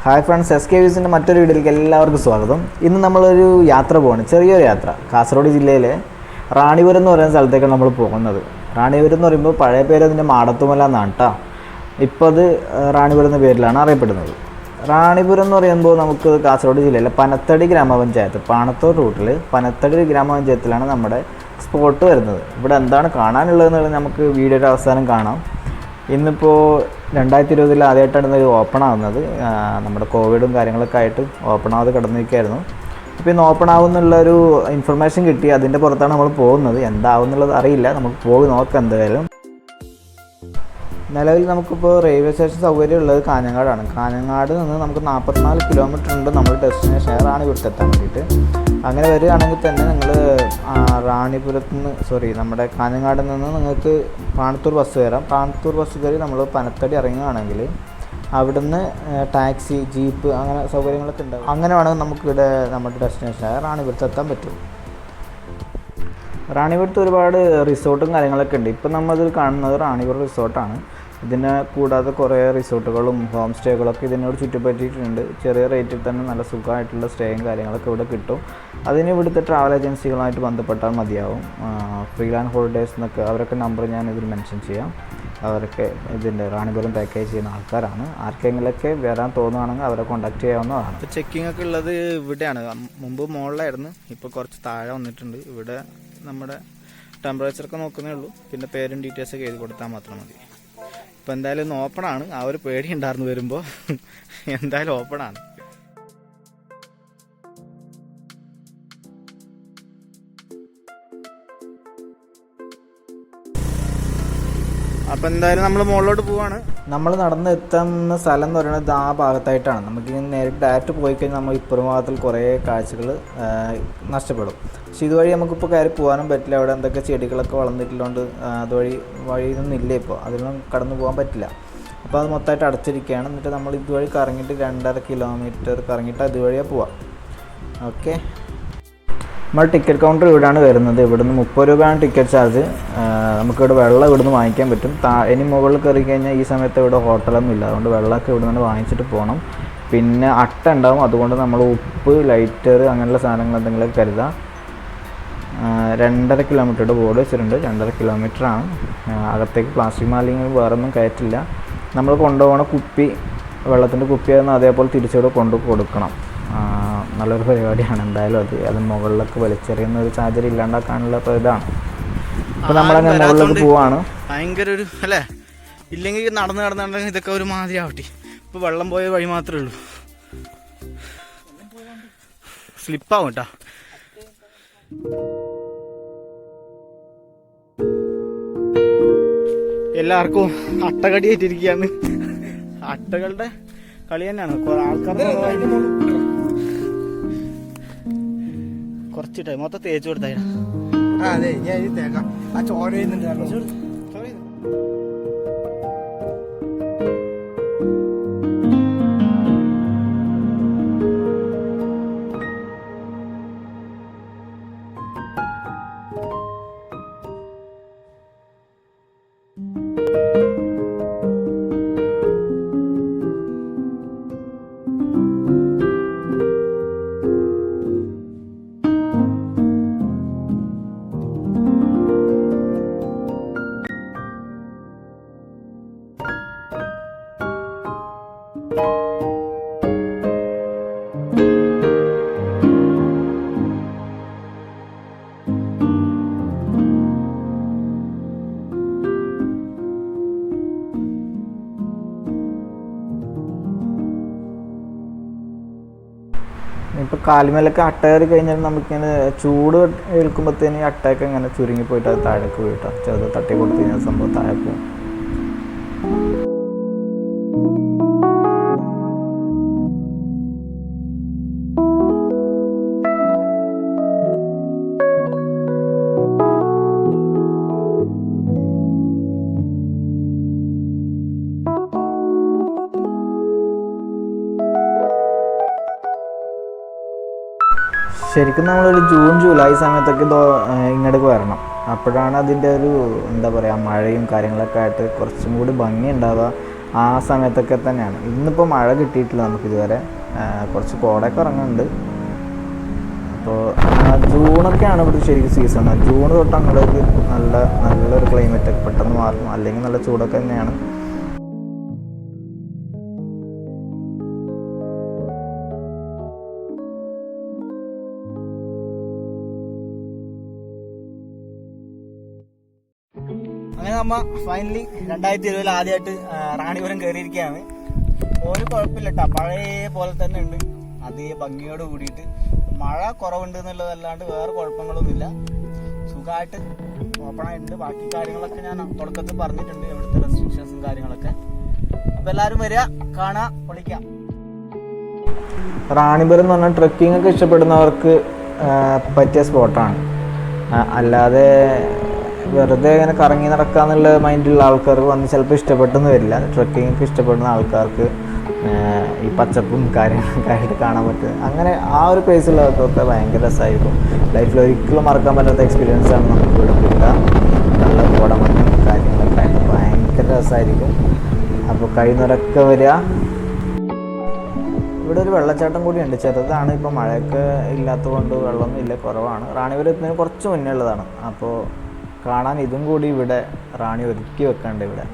Hi friends, S K വ്യൂസിൻ്റെ മറ്റൊരു വീഡിയോയിലേക്ക് എല്ലാവർക്കും സ്വാഗതം. ഇന്ന് നമ്മളൊരു യാത്ര പോവാണ്, ചെറിയൊരു യാത്ര. കാസർഗോഡ് ജില്ലയിലെ റാണിപുരം എന്ന് പറയുന്ന സ്ഥലത്തേക്കാണ് നമ്മൾ പോകുന്നത്. റാണിപുരം എന്ന് പറയുമ്പോൾ പഴയ പേര് അതിൻ്റെ മാടത്തുമല എന്നാണ് കേട്ടോ. ഇപ്പോൾ അത് റാണിപുരം എന്ന പേരിലാണ് അറിയപ്പെടുന്നത്. റാണിപുരം എന്ന് പറയുമ്പോൾ നമുക്ക് കാസർഗോഡ് ജില്ലയിലെ പനത്തടി ഗ്രാമപഞ്ചായത്ത്, പാണത്തോട് റൂട്ടിൽ പനത്തടി ഗ്രാമപഞ്ചായത്തിലാണ് നമ്മുടെ സ്പോട്ട് വരുന്നത്. ഇവിടെ എന്താണ് കാണാനുള്ളതെന്നുള്ളത് നമുക്ക് വീഡിയോയുടെ അവസാനം കാണാം. ഇന്നിപ്പോൾ 2020 ആദ്യമായിട്ടാണ് ഇത് ഓപ്പൺ ആവുന്നത്. നമ്മുടെ കോവിഡും കാര്യങ്ങളൊക്കെ ആയിട്ട് ഓപ്പൺ ആവാതെ കിടന്നിരിക്കുകയായിരുന്നു. അപ്പോൾ ഇന്ന് ഓപ്പൺ ആവുമെന്നുള്ളൊരു ഇൻഫർമേഷൻ കിട്ടി. അതിൻ്റെ പുറത്താണ് നമ്മൾ പോകുന്നത്. എന്താവും എന്നുള്ളത് അറിയില്ല, നമുക്ക് പോയി നോക്കാം. എന്തായാലും നിലവിൽ നമുക്കിപ്പോൾ റെയിൽവേ സ്റ്റേഷൻ സൗകര്യം ഉള്ളത് കാഞ്ഞങ്ങാടാണ്. കാഞ്ഞങ്ങാട് നിന്ന് നമുക്ക് 44 കിലോമീറ്റർ ഉണ്ട് നമ്മൾ ഡെസ്റ്റിനേഷൻ റാണിപുരത്ത് എത്താൻ വേണ്ടിയിട്ട്. അങ്ങനെ വരികയാണെങ്കിൽ തന്നെ നിങ്ങൾ നമ്മുടെ കാഞ്ഞങ്ങാട് നിന്ന് നിങ്ങൾക്ക് പാണത്തൂർ ബസ് കയറാം. പാണത്തൂർ ബസ് കയറി നമ്മൾ പനത്തടി ഇറങ്ങുകയാണെങ്കിൽ അവിടുന്ന് ടാക്സി, ജീപ്പ് അങ്ങനെ സൗകര്യങ്ങളൊക്കെ ഉണ്ടാവും. അങ്ങനെ വേണമെങ്കിൽ നമുക്കിവിടെ നമ്മുടെ ഡെസ്റ്റിനേഷനായ റാണിപുരത്ത് എത്താൻ പറ്റും. റാണിപുരത്ത് ഒരുപാട് റിസോർട്ടും കാര്യങ്ങളൊക്കെ ഉണ്ട്. ഇപ്പം നമ്മളിത് കാണുന്നത് റാണിപുരം റിസോർട്ടാണ്. ഇതിനെ കൂടാതെ കുറേ റിസോർട്ടുകളും ഹോം സ്റ്റേകളൊക്കെ ഇതിനോട് ചുറ്റുപറ്റിയിട്ടുണ്ട്. ചെറിയ റേറ്റിൽ തന്നെ നല്ല സുഖമായിട്ടുള്ള സ്റ്റേയും കാര്യങ്ങളൊക്കെ ഇവിടെ കിട്ടും. അതിന് ഇവിടുത്തെ ട്രാവൽ ഏജൻസികളുമായിട്ട് ബന്ധപ്പെട്ടാൽ മതിയാവും. ഫ്രീലാൻഡ് ഹോളിഡേയ്സ് എന്നൊക്കെ അവരൊക്കെ നമ്പർ ഞാൻ ഇതിൽ മെൻഷൻ ചെയ്യാം. അവരൊക്കെ ഇതിൻ്റെ റാണിപുരം പാക്കേജ് ചെയ്യുന്ന ആൾക്കാരാണ്. ആർക്കെങ്കിലൊക്കെ വരാൻ തോന്നുകയാണെങ്കിൽ അവരെ കോൺടാക്ട് ചെയ്യാവുന്നതാണ്. ഇപ്പോൾ ചെക്കിംഗ് ഒക്കെ ഉള്ളത് ഇവിടെയാണ്. മുമ്പ് മുകളിലായിരുന്നു, ഇപ്പോൾ കുറച്ച് താഴെ വന്നിട്ടുണ്ട്. ഇവിടെ നമ്മുടെ ടെമ്പറേച്ചറൊക്കെ നോക്കുന്നേ ഉള്ളൂ. പിന്നെ പേരും ഡീറ്റെയിൽസൊക്കെ എഴുതി കൊടുത്താൽ മാത്രം മതി. ഇപ്പോൾ എന്തായാലും ഇന്ന് ഓപ്പണാണ്. ആ ഒരു പേടി ഉണ്ടായിരുന്നു വരുമ്പോൾ. എന്തായാലും ഓപ്പണാണ്. അപ്പോൾ എന്തായാലും നമ്മൾ മുകളിലോട്ട് പോവാണ്. നമ്മൾ നടന്ന് എത്തുന്ന സ്ഥലം എന്ന് പറയുന്നത് ആ ഭാഗത്തായിട്ടാണ്. നമുക്ക് നേരിട്ട് ഡയറക്റ്റ് പോയി കഴിഞ്ഞാൽ നമ്മൾ ഇപ്പുറം ഭാഗത്തിൽ കുറേ കാഴ്ചകൾ നഷ്ടപ്പെടും. പക്ഷേ ഇതുവഴി നമുക്കിപ്പോൾ കയറി പോകാനും പറ്റില്ല. അവിടെ എന്തൊക്കെ ചെടികളൊക്കെ വളർന്നിട്ടുള്ളതുകൊണ്ട് വഴിയൊന്നും ഇല്ല. ഇപ്പോൾ അതിലൊന്നും കടന്നു പോകാൻ പറ്റില്ല. അപ്പോൾ അത് മൊത്തമായിട്ട് അടച്ചിരിക്കുകയാണ്. എന്നിട്ട് നമ്മൾ ഇതുവഴി കറങ്ങിയിട്ട് 2.5 കിലോമീറ്റർ കറങ്ങിയിട്ട് അതുവഴിയാണ് പോവാം. ഓക്കെ, നമ്മൾ ടിക്കറ്റ് കൗണ്ടർ ഇവിടെയാണ് വരുന്നത്. ഇവിടുന്ന് 30 രൂപയാണ് ടിക്കറ്റ് ചാർജ്. നമുക്കിവിടെ വെള്ളം ഇവിടുന്ന് വാങ്ങിക്കാൻ പറ്റും. ഇനി മുകളിൽ കയറി കഴിഞ്ഞാൽ ഈ സമയത്ത് ഇവിടെ ഹോട്ടലൊന്നും ഇല്ല. അതുകൊണ്ട് വെള്ളമൊക്കെ ഇവിടെ നിന്ന് വാങ്ങിച്ചിട്ട് പോകണം. പിന്നെ അട്ട ഉണ്ടാവും. അതുകൊണ്ട് നമ്മൾ ഉപ്പ്, ലൈറ്റർ അങ്ങനെയുള്ള സാധനങ്ങൾ എന്തെങ്കിലും കരുതാം. 2.5 കിലോമീറ്ററുടെ ബോർഡ് വെച്ചിട്ടുണ്ട്. 2.5 കിലോമീറ്ററാണ്. അകത്തേക്ക് പ്ലാസ്റ്റിക് മാലിന്യങ്ങൾ വേറൊന്നും കയറ്റില്ല. നമ്മൾ കൊണ്ടുപോകണ കുപ്പി, വെള്ളത്തിൻ്റെ കുപ്പിയായിരുന്നു, അതേപോലെ തിരിച്ചിവിടെ കൊടുക്കണം. നല്ലൊരു പരിപാടിയാണ്. എന്തായാലും അത് മുകളിലൊക്കെ വലിച്ചെറിയുന്ന ഒരു സാഹചര്യം ഇല്ലാണ്ടാക്കാനുള്ള ഇതാണ്. അപ്പോൾ നമ്മളങ്ങനെ മുകളിലേക്ക് പോവാണ്. ഭയങ്കര ഒരു അല്ലേ, ഇല്ലെങ്കിൽ നടന്നുണ്ടെങ്കിൽ ഇതൊക്കെ ഒരു മാതിരി ആവട്ടെ. ഇപ്പോൾ വെള്ളം പോയ വഴി മാത്രമേ ഉള്ളൂ. സ്ലിപ്പാവും കേട്ടോ. എല്ലാവർക്കും അട്ടകടിയായിട്ടിരിക്കുകയാണ്. അട്ടകളുടെ കളി തന്നെയാണ്. ആൾക്കാർ കുറച്ചിട്ട് മൊത്തം തേച്ച് കൊടുത്തായിരുന്നു. അതെ, ഞാൻ തേക്കാം. ആ ചോര ചെയ്യുന്നുണ്ടായിരുന്നു. ഇപ്പോൾ കാലുമേലൊക്കെ അട്ട കയറി കഴിഞ്ഞാൽ നമുക്കിങ്ങനെ ചൂട് ഏൽക്കുമ്പോഴത്തേന് അട്ടയൊക്കെ ഇങ്ങനെ ചുരുങ്ങി പോയിട്ട് അത് താഴേക്ക് വീട്ടാം. ചെറുത് തട്ടി കൊടുത്ത് കഴിഞ്ഞാൽ സംഭവം താഴെ പോകും. ശരിക്കും നമ്മളൊരു ജൂൺ ജൂലൈ സമയത്തൊക്കെ ഇങ്ങോട്ടേക്ക് വരണം. അപ്പോഴാണ് അതിൻ്റെ ഒരു എന്താ പറയുക മഴയും കാര്യങ്ങളൊക്കെ ആയിട്ട് കുറച്ചും കൂടി ഭംഗി ഉണ്ടാവുക. ആ സമയത്തൊക്കെ തന്നെയാണ്. ഇന്നിപ്പോൾ മഴ കിട്ടിയിട്ടില്ല നമുക്കിതുവരെ. കുറച്ച് കോടയൊക്കെ ഇറങ്ങുന്നുണ്ട്. അപ്പോൾ ജൂണൊക്കെയാണ് ഇവിടെ ശരിക്കും സീസൺ. ജൂൺ തൊട്ട് അങ്ങോട്ടേക്ക് നല്ലൊരു ക്ലൈമറ്റൊക്കെ പെട്ടെന്ന് മാറും. അല്ലെങ്കിൽ നല്ല ചൂടൊക്കെ തന്നെയാണ്. അങ്ങനെ നമ്മ ഫൈനലി 2020 ആദ്യമായിട്ട് റാണിപുരം കയറിയിരിക്കുകയാണ്. ഒരു കുഴപ്പമില്ല കേട്ടോ, പഴയ പോലെ തന്നെ ഉണ്ട്. അതേ ഭംഗിയോട് കൂടിയിട്ട് മഴ കുറവുണ്ട് എന്നുള്ളതല്ലാണ്ട് വേറെ കുഴപ്പങ്ങളൊന്നുമില്ല. സുഖമായിട്ട് ഓപ്പണായിട്ടുണ്ട്. ബാക്കി കാര്യങ്ങളൊക്കെ ഞാൻ തുടക്കത്തിൽ പറഞ്ഞിട്ടുണ്ട്, ഇവിടുത്തെ റെസ്ട്രിക്ഷൻസും കാര്യങ്ങളൊക്കെ. അപ്പോൾ എല്ലാവരും വരിക, കാണുക, പൊളിക്കാം. റാണിപുരം എന്ന് പറഞ്ഞാൽ ട്രെക്കിംഗ് ഒക്കെ ഇഷ്ടപ്പെടുന്നവർക്ക് പറ്റിയ സ്പോട്ടാണ്. അല്ലാതെ വെറുതെ ഇങ്ങനെ കറങ്ങി നടക്കാന്നുള്ള മൈൻഡുള്ള ആൾക്കാർക്ക് വന്ന് ചിലപ്പോൾ ഇഷ്ടപ്പെട്ടെന്ന് വരില്ല. ട്രെക്കിംഗ് ഒക്കെ ഇഷ്ടപ്പെടുന്ന ആൾക്കാർക്ക് ഈ പച്ചപ്പും കാര്യങ്ങളൊക്കെ ആയിട്ട് കാണാൻ പറ്റും. അങ്ങനെ ആ ഒരു പ്ലേസുള്ളവർക്കൊക്കെ ഭയങ്കര രസമായിരിക്കും. ലൈഫിൽ ഒരിക്കലും മറക്കാൻ പറ്റാത്ത എക്സ്പീരിയൻസ് ആണ് നമുക്ക് ഇവിടെ കിട്ടുക. നല്ല കോടമഞ്ഞും കാര്യങ്ങളൊക്കെ ആയിട്ട് ഭയങ്കര രസമായിരിക്കും. അപ്പോൾ കഴിയുന്നവരൊക്കെ വരിക. ഇവിടെ ഒരു വെള്ളച്ചാട്ടം കൂടിയുണ്ട്, ചെറുതാണ്. ഇപ്പോൾ മഴയൊക്കെ ഇല്ലാത്തതുകൊണ്ട് വെള്ളമൊന്നും ഇല്ല, കുറവാണ്. റാണിപുരത്തിന് കുറച്ച് മുന്നേ ഉള്ളതാണ്. അപ്പോൾ കാണാൻ ഇതും കൂടി ഇവിടെ റാണി ഒരുക്കി വെക്കാണ്ട് ഇവിടെ.